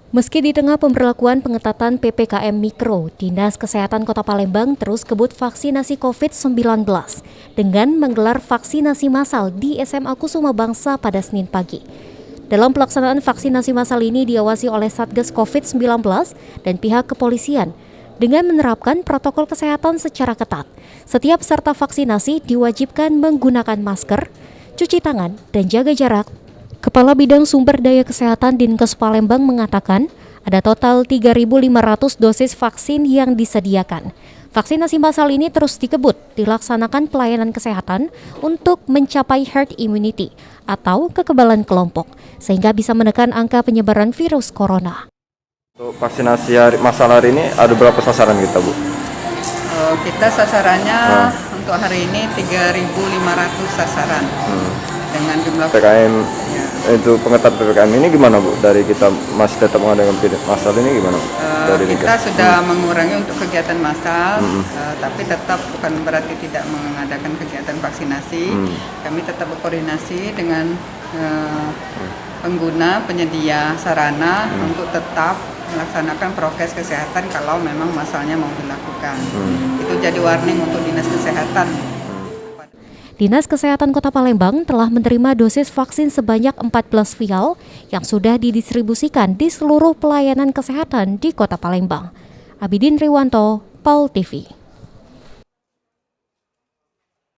Meski di tengah pemberlakuan pengetatan PPKM Mikro, Dinas Kesehatan Kota Palembang terus kebut vaksinasi COVID-19 dengan menggelar vaksinasi massal di SMA Kusuma Bangsa pada Senin pagi. Dalam pelaksanaan vaksinasi massal ini diawasi oleh Satgas COVID-19 dan pihak kepolisian dengan menerapkan protokol kesehatan secara ketat. Setiap peserta vaksinasi diwajibkan menggunakan masker, cuci tangan, dan jaga jarak. Kepala Bidang Sumber Daya Kesehatan Dinkes Palembang mengatakan ada total 3.500 dosis vaksin yang disediakan. Vaksinasi massal ini terus dikebut dilaksanakan pelayanan kesehatan untuk mencapai herd immunity atau kekebalan kelompok, sehingga bisa menekan angka penyebaran virus corona. Untuk vaksinasi massal hari ini ada berapa sasaran kita, Bu? Kita sasarannya untuk hari ini 3.500 sasaran. Dengan jumlah PPKM itu pengetatan PPKM ini gimana, Bu? Dari kita masih tetap mengadakan massal ini gimana, Bu? Kita sudah mengurangi untuk kegiatan massal, tapi tetap bukan berarti tidak mengadakan kegiatan vaksinasi. Kami tetap berkoordinasi dengan pengguna penyedia sarana untuk tetap melaksanakan prokes kesehatan kalau memang massalnya mau dilakukan. Itu jadi warning untuk Dinas Kesehatan. Dinas Kesehatan Kota Palembang telah menerima dosis vaksin sebanyak 14 vial yang sudah didistribusikan di seluruh pelayanan kesehatan di Kota Palembang. Abidin Riwanto, PAL TV.